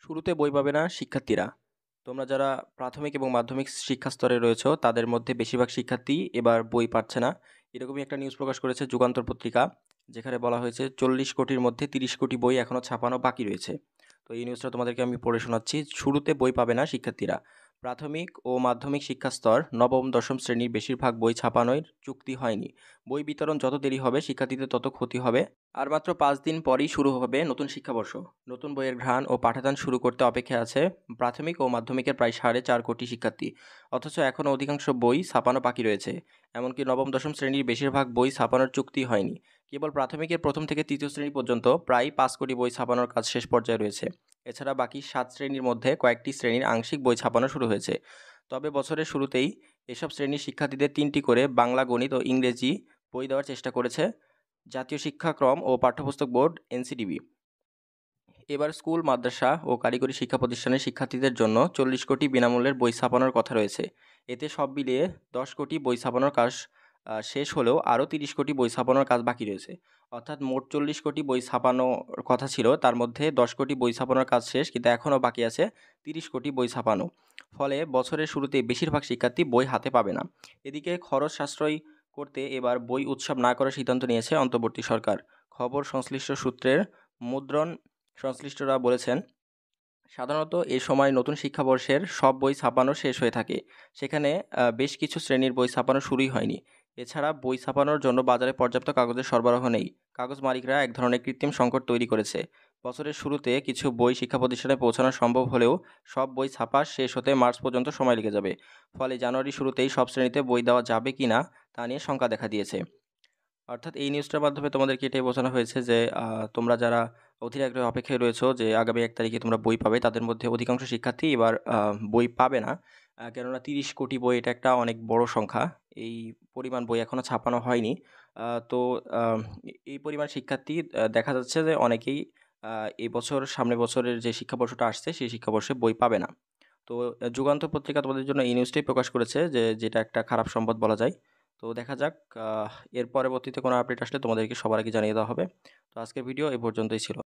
শুরুতে বই পাবে না শিক্ষার্থীরা। তোমরা যারা প্রাথমিক এবং মাধ্যমিক শিক্ষা স্তরে রয়েছো তাদের মধ্যে বেশিরভাগ শিক্ষার্থী এবার বই পাচ্ছে না। এরকমই একটা নিউজ প্রকাশ করেছে যুগান্তর পত্রিকা, যেখানে বলা হয়েছে 40 কোটির মধ্যে 30 কোটি বই এখনও ছাপানো বাকি রয়েছে। তো এই নিউজটা তোমাদেরকে আমি পড়ে শোনাচ্ছি। শুরুতে বই পাবে না শিক্ষার্থীরা। প্রাথমিক ও মাধ্যমিক শিক্ষা স্তর নবম দশম শ্রেণীর বেশিরভাগ বই ছাপানোর চুক্তি হয়নি। বই বিতরণ যত দেরি হবে শিক্ষার্থীদের তত ক্ষতি হবে। আর মাত্র 5 দিন পরেই শুরু হবে নতুন শিক্ষাবর্ষ। নতুন বইয়ের ঘ্রাণ ও পাঠদান শুরু করতে অপেক্ষায় আছে প্রাথমিক ও মাধ্যমিকের প্রায় 4.5 কোটি শিক্ষার্থী। অথচ এখনও অধিকাংশ বই ছাপানো বাকি রয়েছে। এমনকি নবম দশম শ্রেণীর বেশিরভাগ বই ছাপানোর চুক্তি হয়নি। কেবল প্রাথমিকের প্রথম থেকে তৃতীয় শ্রেণী পর্যন্ত প্রায় 5 কোটি বই ছাপানোর কাজ শেষ পর্যায়ে রয়েছে। এছাড়া বাকি 7 শ্রেণীর মধ্যে কয়েকটি শ্রেণীর আংশিক বই ছাপানো শুরু হয়েছে। তবে বছরের শুরুতেই এসব শ্রেণীর শিক্ষার্থীদের 3টি করে বাংলা, গণিত ও ইংরেজি বই দেওয়ার চেষ্টা করেছে জাতীয় শিক্ষাক্রম ও পাঠ্যপুস্তক বোর্ড এনসিডিবি। এবার স্কুল, মাদ্রাসা ও কারিগরি শিক্ষা প্রতিষ্ঠানের শিক্ষার্থীদের জন্য 40 কোটি বিনামূল্যের বই ছাপানোর কথা রয়েছে। এতে সব মিলিয়ে 10 কোটি বই ছাপানোর কাজ শেষ হলেও আরও 30 কোটি বই ছাপানোর কাজ বাকি রয়েছে। অর্থাৎ মোট 40 কোটি বই ছাপানোর কথা ছিল, তার মধ্যে 10 কোটি বই ছাপানোর কাজ শেষ, কিন্তু এখনও বাকি আছে 30 কোটি বই ছাপানো। ফলে বছরের শুরুতেই বেশিরভাগ শিক্ষার্থী বই হাতে পাবে না। এদিকে খরচ সাশ্রয়ী করতে এবার বই উৎসব না করার সিদ্ধান্ত নিয়েছে অন্তর্বর্তী সরকার। খবর সংশ্লিষ্ট সূত্রের মুদ্রণ সংশ্লিষ্টরা বলেছেন, সাধারণত এ সময় নতুন শিক্ষাবর্ষের সব বই ছাপানো শেষ হয়ে থাকে। সেখানে বেশ কিছু শ্রেণীর বই ছাপানো শুরুই হয়নি। এছাড়া বই ছাপানোর জন্য বাজারে পর্যাপ্ত কাগজের সরবরাহ নেই। কাগজ মালিকরা এক ধরনের কৃত্রিম সংকট তৈরি করেছে। বছরের শুরুতে কিছু বই শিক্ষা প্রতিষ্ঠানে পৌঁছানো সম্ভব হলেও সব বই ছাপা শেষ হতে মার্চ পর্যন্ত সময় লেগে যাবে। ফলে জানুয়ারি শুরুতেই সব শ্রেণীতে বই দেওয়া যাবে কিনা তা নিয়ে শঙ্কা দেখা দিয়েছে। অর্থাৎ এই নিউজটার মাধ্যমে তোমাদেরকে এটাই বোঝানো হয়েছে যে তোমরা যারা অধীর আগ্রহে অপেক্ষায় রয়েছো যে আগামী 1 তারিখে তোমরা বই পাবে, তাদের মধ্যে অধিকাংশ শিক্ষার্থী এবার বই পাবে না। কেননা 30 কোটি বই এটা একটা অনেক বড় সংখ্যা। এই পরিমাণ বই এখনও ছাপানো হয়নি। তো এই পরিমাণ শিক্ষার্থী দেখা যাচ্ছে যে অনেকেই এই বছর সামনের বছরের যে শিক্ষাবর্ষটা আসছে সেই শিক্ষাবর্ষে বই পাবে না। তো যুগান্তর পত্রিকা তোমাদের জন্য এই নিউজটাই প্রকাশ করেছে যে যেটা একটা খারাপ সংবাদ বলা যায়। তো দেখা যাক, এর পরবর্তীতে কোনো আপডেট আসলে তোমাদেরকে সবার আগে জানিয়ে দেওয়া হবে। তো আজকের ভিডিও এই পর্যন্তই ছিল।